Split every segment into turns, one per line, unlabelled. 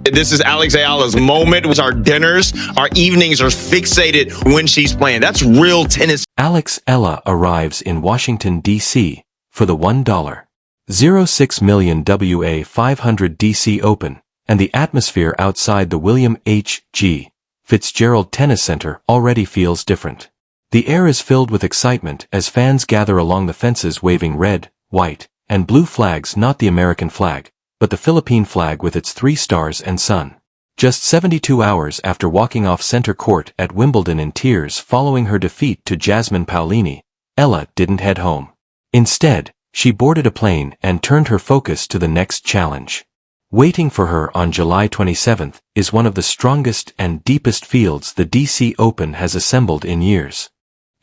This is Alex Eala's moment. With our dinners, our evenings are fixated when she's playing. That's real tennis.
Alex Eala arrives in Washington, D.C. for the $1.06 million WTA 500 DC Open, and the atmosphere outside the William H.G. Fitzgerald Tennis Center already feels different. The air is filled with excitement as fans gather along the fences waving red, white, and blue flags, not the American flag, but the Philippine flag with its 3 stars and sun. Just 72 hours after walking off center court at Wimbledon in tears following her defeat to Jasmine Paolini, Eala didn't head home. Instead, she boarded a plane and turned her focus to the next challenge. Waiting for her on July 27th is one of the strongest and deepest fields the DC Open has assembled in years.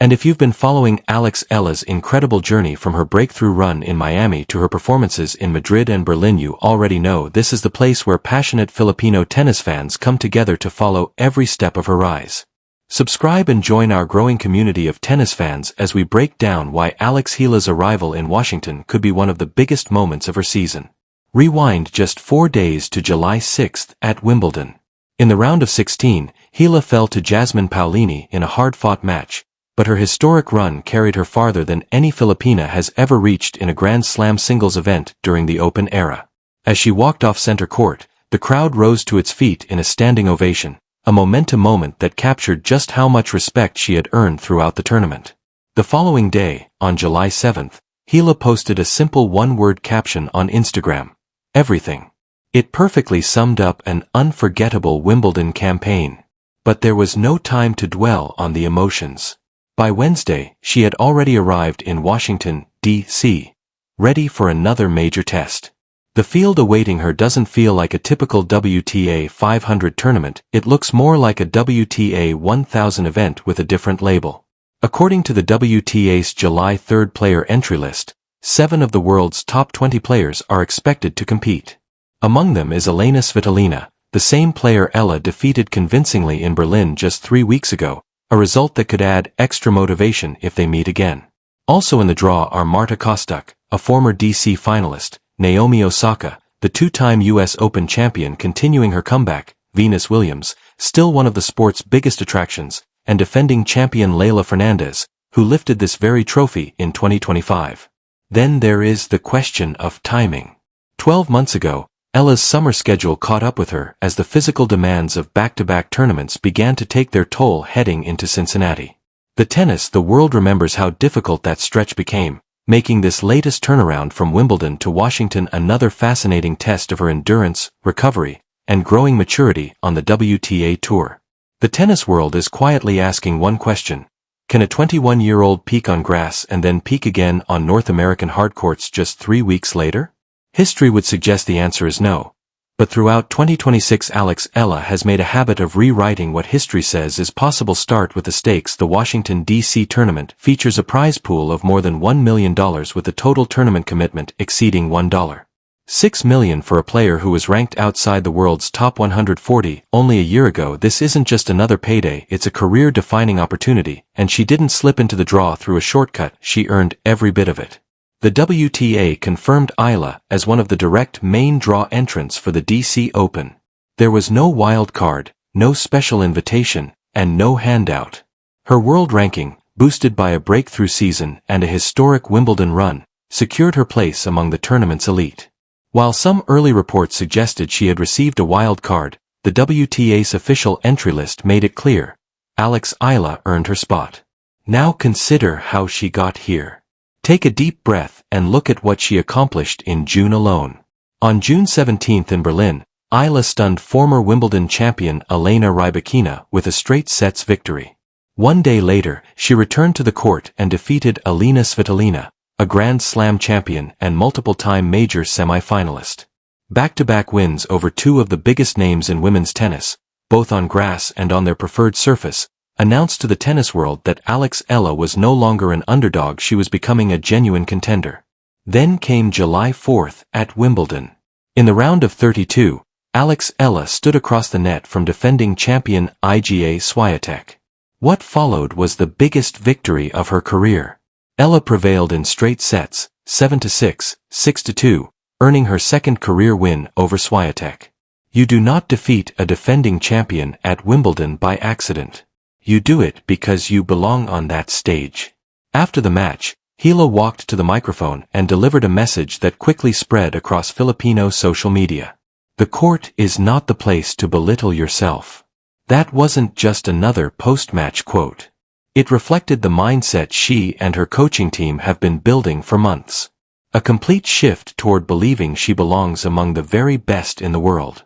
And if you've been following Alex Eala's incredible journey from her breakthrough run in Miami to her performances in Madrid and Berlin, you already know this is the place where passionate Filipino tennis fans come together to follow every step of her rise. Subscribe and join our growing community of tennis fans as we break down why Alex Eala's arrival in Washington could be one of the biggest moments of her season. Rewind just 4 days to July 6th at Wimbledon. In the round of 16, Eala fell to Jasmine Paolini in a hard-fought match, but her historic run carried her farther than any Filipina has ever reached in a Grand Slam singles event during the Open era. As she walked off center court, the crowd rose to its feet in a standing ovation, a momentum moment that captured just how much respect she had earned throughout the tournament. The following day, on July 7th, Eala posted a simple one-word caption on Instagram: "Everything." It perfectly summed up an unforgettable Wimbledon campaign. But there was no time to dwell on the emotions. By Wednesday, she had already arrived in Washington, D.C., ready for another major test. The field awaiting her doesn't feel like a typical WTA 500 tournament, it looks more like a WTA 1000 event with a different label. According to the WTA's July 3rd player entry list, 7 of the world's top 20 players are expected to compete. Among them is Elena Svitolina, the same player Eala defeated convincingly in Berlin just 3 weeks ago, a result that could add extra motivation if they meet again. Also in the draw are Marta Kostuk, a former DC finalist, Naomi Osaka, the 2-time US Open champion continuing her comeback, Venus Williams, still one of the sport's biggest attractions, and defending champion Leylah Fernandez, who lifted this very trophy in 2025. Then there is the question of timing. 12 months ago, Eala's summer schedule caught up with her as the physical demands of back-to-back tournaments began to take their toll heading into Cincinnati. The world remembers how difficult that stretch became, making this latest turnaround from Wimbledon to Washington another fascinating test of her endurance, recovery, and growing maturity on the WTA Tour. The tennis world is quietly asking one question: can a 21-year-old peak on grass and then peak again on North American hardcourts just 3 weeks later? History would suggest the answer is no. But throughout 2026, Alex Eala has made a habit of rewriting what history says is possible. Start with the stakes. The Washington, D.C. tournament features a prize pool of more than $1 million with a total tournament commitment exceeding $1.6 million for a player who was ranked outside the world's top 140 only a year ago. This isn't just another payday, it's a career-defining opportunity, and she didn't slip into the draw through a shortcut, she earned every bit of it. The WTA confirmed Eala as one of the direct main draw entrants for the DC Open. There was no wild card, no special invitation, and no handout. Her world ranking, boosted by a breakthrough season and a historic Wimbledon run, secured her place among the tournament's elite. While some early reports suggested she had received a wild card, the WTA's official entry list made it clear: Alex Eala earned her spot. Now consider how she got here. Take a deep breath and look at what she accomplished in June alone. On June 17th in Berlin, Eala stunned former Wimbledon champion Elena Rybakina with a straight sets victory. 1 day later, she returned to the court and defeated Elena Svitolina, a Grand Slam champion and multiple-time major semi-finalist. Back-to-back wins over 2 of the biggest names in women's tennis, both on grass and on their preferred surface, announced to the tennis world that Alex Eala was no longer an underdog, she was becoming a genuine contender. Then came July 4th at Wimbledon. In the round of 32, Alex Eala stood across the net from defending champion Iga Swiatek. What followed was the biggest victory of her career. Eala prevailed in straight sets, 7-6, 6-2, earning her second career win over Swiatek. You do not defeat a defending champion at Wimbledon by accident. You do it because you belong on that stage. After the match, Eala walked to the microphone and delivered a message that quickly spread across Filipino social media. The court is not the place to belittle yourself. That wasn't just another post-match quote. It reflected the mindset she and her coaching team have been building for months. A complete shift toward believing she belongs among the very best in the world.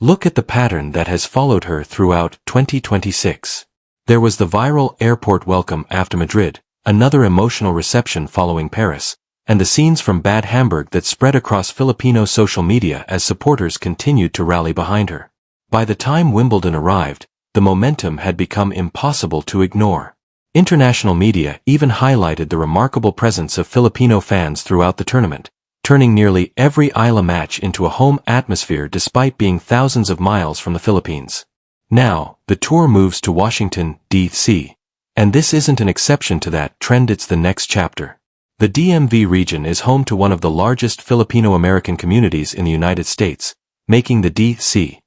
Look at the pattern that has followed her throughout 2026. There was the viral airport welcome after Madrid, another emotional reception following Paris, and the scenes from Bad Hamburg that spread across Filipino social media as supporters continued to rally behind her. By the time Wimbledon arrived, the momentum had become impossible to ignore. International media even highlighted the remarkable presence of Filipino fans throughout the tournament, turning nearly every Eala match into a home atmosphere despite being thousands of miles from the Philippines. Now, the tour moves to Washington, D.C. And this isn't an exception to that trend, it's the next chapter. The DMV region is home to one of the largest Filipino-American communities in the United States, making the D.C.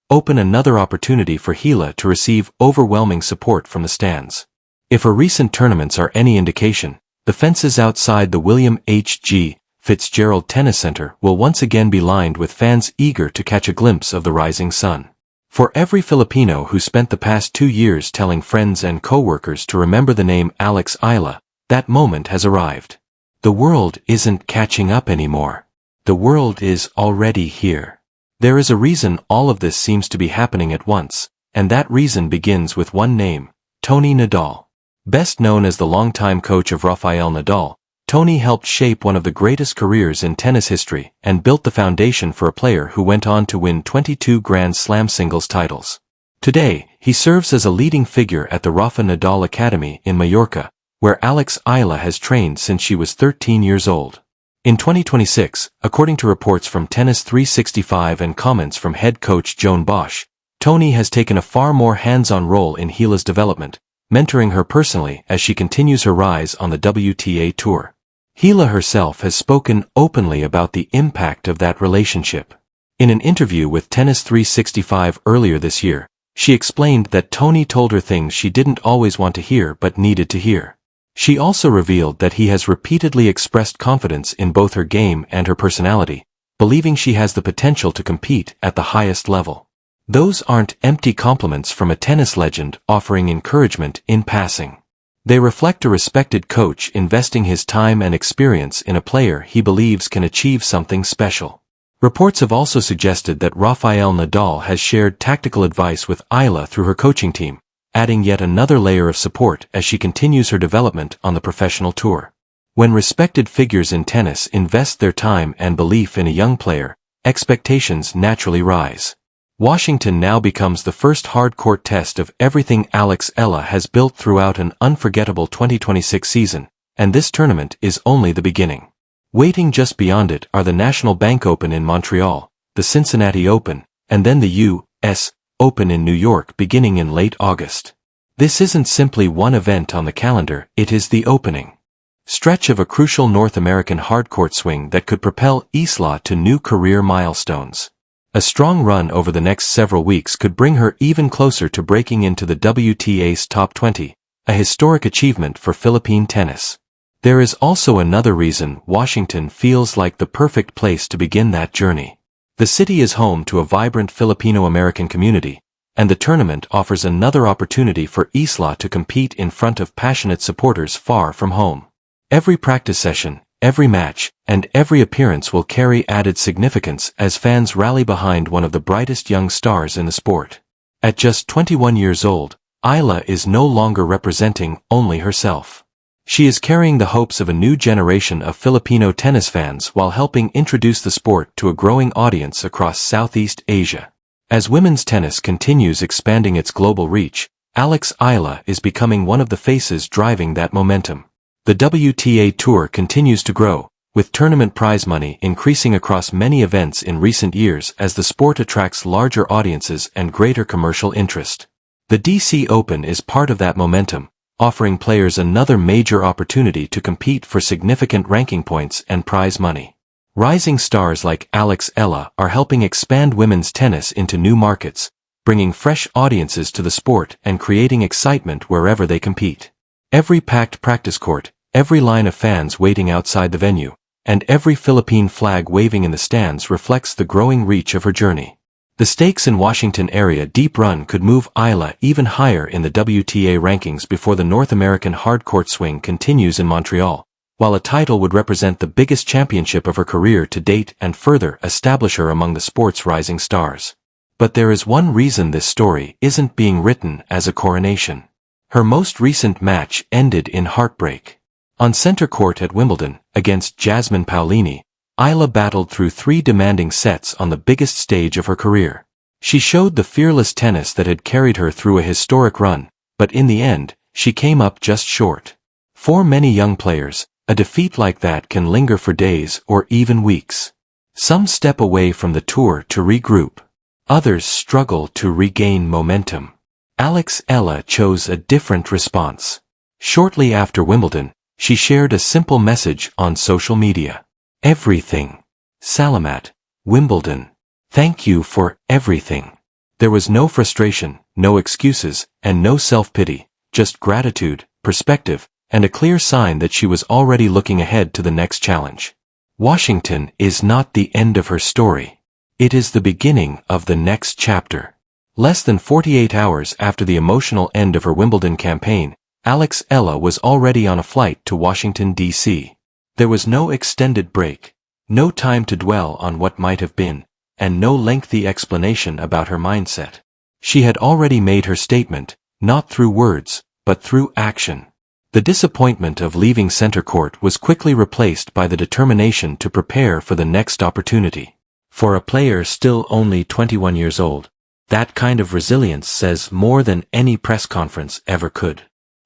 Open another opportunity for Eala to receive overwhelming support from the stands. If her recent tournaments are any indication, the fences outside the William H.G. Fitzgerald Tennis Center will once again be lined with fans eager to catch a glimpse of the rising sun. For every Filipino who spent the past 2 years telling friends and co-workers to remember the name Alex Eala, that moment has arrived. The world isn't catching up anymore. The world is already here. There is a reason all of this seems to be happening at once, and that reason begins with one name, Tony Nadal. Best known as the longtime coach of Rafael Nadal, Tony helped shape one of the greatest careers in tennis history and built the foundation for a player who went on to win 22 Grand Slam singles titles. Today, he serves as a leading figure at the Rafa Nadal Academy in Mallorca, where Alex Eala has trained since she was 13 years old. In 2026, according to reports from Tennis 365 and comments from head coach Joan Bosch, Tony has taken a far more hands-on role in Eala's development, mentoring her personally as she continues her rise on the WTA tour. Eala herself has spoken openly about the impact of that relationship. In an interview with Tennis 365 earlier this year, she explained that Tony told her things she didn't always want to hear but needed to hear. She also revealed that he has repeatedly expressed confidence in both her game and her personality, believing she has the potential to compete at the highest level. Those aren't empty compliments from a tennis legend offering encouragement in passing. They reflect a respected coach investing his time and experience in a player he believes can achieve something special. Reports have also suggested that Rafael Nadal has shared tactical advice with Eala through her coaching team, adding yet another layer of support as she continues her development on the professional tour. When respected figures in tennis invest their time and belief in a young player, expectations naturally rise. Washington now becomes the first hard-court test of everything Alex Eala has built throughout an unforgettable 2026 season, and this tournament is only the beginning. Waiting just beyond it are the National Bank Open in Montreal, the Cincinnati Open, and then the U.S. Open in New York beginning in late August. This isn't simply one event on the calendar, it is the opening stretch of a crucial North American hardcourt swing that could propel Eala to new career milestones. A strong run over the next several weeks could bring her even closer to breaking into the WTA's top 20, a historic achievement for Philippine tennis. There is also another reason Washington feels like the perfect place to begin that journey. The city is home to a vibrant Filipino-American community, and the tournament offers another opportunity for Eala to compete in front of passionate supporters far from home. Every practice session, every match, and every appearance will carry added significance as fans rally behind one of the brightest young stars in the sport. At just 21 years old, Eala is no longer representing only herself. She is carrying the hopes of a new generation of Filipino tennis fans while helping introduce the sport to a growing audience across Southeast Asia. As women's tennis continues expanding its global reach, Alex Eala is becoming one of the faces driving that momentum. The WTA Tour continues to grow, with tournament prize money increasing across many events in recent years as the sport attracts larger audiences and greater commercial interest. The DC Open is part of that momentum, offering players another major opportunity to compete for significant ranking points and prize money. Rising stars like Eala are helping expand women's tennis into new markets, bringing fresh audiences to the sport and creating excitement wherever they compete. Every packed practice court, every line of fans waiting outside the venue, and every Philippine flag waving in the stands reflects the growing reach of her journey. The stakes in Washington area deep run could move Eala even higher in the WTA rankings before the North American hardcourt swing continues in Montreal, while a title would represent the biggest championship of her career to date and further establish her among the sport's rising stars. But there is one reason this story isn't being written as a coronation. Her most recent match ended in heartbreak. On center court at Wimbledon, against Jasmine Paolini, Eala battled through 3 demanding sets on the biggest stage of her career. She showed the fearless tennis that had carried her through a historic run, but in the end, she came up just short. For many young players, a defeat like that can linger for days or even weeks. Some step away from the tour to regroup. Others struggle to regain momentum. Eala chose a different response. Shortly after Wimbledon, she shared a simple message on social media. Everything. Salamat, Wimbledon. Thank you for everything. There was no frustration, no excuses, and no self-pity, just gratitude, perspective, and a clear sign that she was already looking ahead to the next challenge. Washington is not the end of her story. It is the beginning of the next chapter. Less than 48 hours after the emotional end of her Wimbledon campaign, Eala was already on a flight to Washington, D.C. There was no extended break, no time to dwell on what might have been, and no lengthy explanation about her mindset. She had already made her statement, not through words, but through action. The disappointment of leaving center court was quickly replaced by the determination to prepare for the next opportunity. For a player still only 21 years old, that kind of resilience says more than any press conference ever could.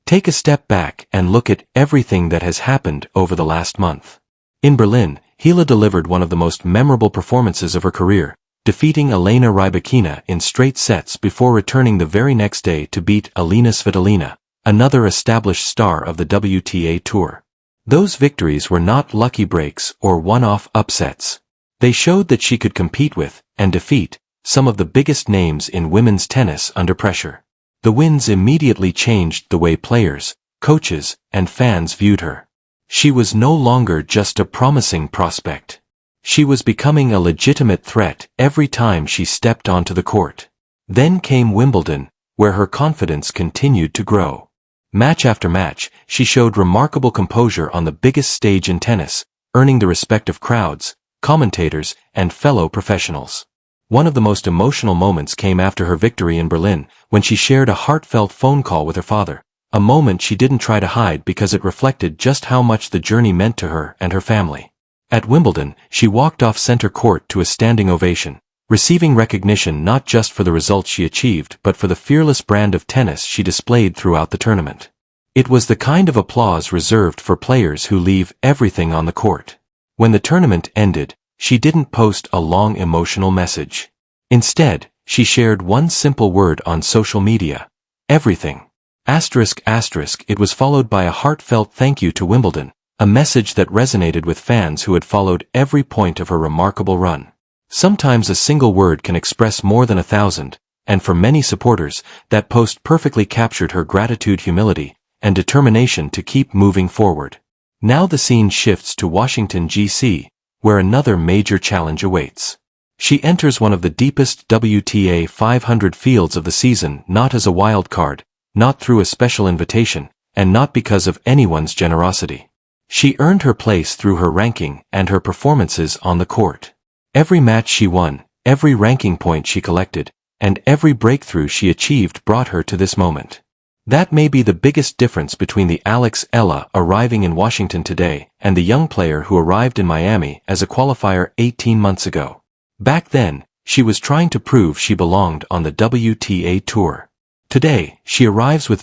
Take a step back and look at everything that has happened over the last month. In Berlin, Eala delivered one of the most memorable performances of her career, defeating Elena Rybakina in straight sets before returning the very next day to beat Alina Svitolina, another established star of the WTA Tour. Those victories were not lucky breaks or one-off upsets. They showed that she could compete with, and defeat, some of the biggest names in women's tennis under pressure. The wins immediately changed the way players, coaches, and fans viewed her. She was no longer just a promising prospect. She was becoming a legitimate threat every time she stepped onto the court. Then came Wimbledon, where her confidence continued to grow. Match after match, she showed remarkable composure on the biggest stage in tennis, earning the respect of crowds, commentators, and fellow professionals. One of the most emotional moments came after her victory in Berlin, when she shared a heartfelt phone call with her father, a moment she didn't try to hide because it reflected just how much the journey meant to her and her family. At Wimbledon, she walked off center court to a standing ovation, receiving recognition not just for the results she achieved but for the fearless brand of tennis she displayed throughout the tournament. It was the kind of applause reserved for players who leave everything on the court. When the tournament ended, she didn't post a long emotional message. Instead, she shared one simple word on social media: everything. It was followed by a heartfelt thank you to Wimbledon, a message that resonated with fans who had followed every point of her remarkable run. Sometimes a single word can express more than 1,000, and for many supporters, that post perfectly captured her gratitude, humility, and determination to keep moving forward. Now the scene shifts to Washington, D.C., where another major challenge awaits. She enters one of the deepest WTA 500 fields of the season, not as a wild card, not through a special invitation, and not because of anyone's generosity. She earned her place through her ranking and her performances on the court. Every match she won, every ranking point she collected, and every breakthrough she achieved brought her to this moment. That may be the biggest difference between the Eala arriving in Washington today and the young player who arrived in Miami as a qualifier 18 months ago. Back then, she was trying to prove she belonged on the WTA Tour. Today, she arrives with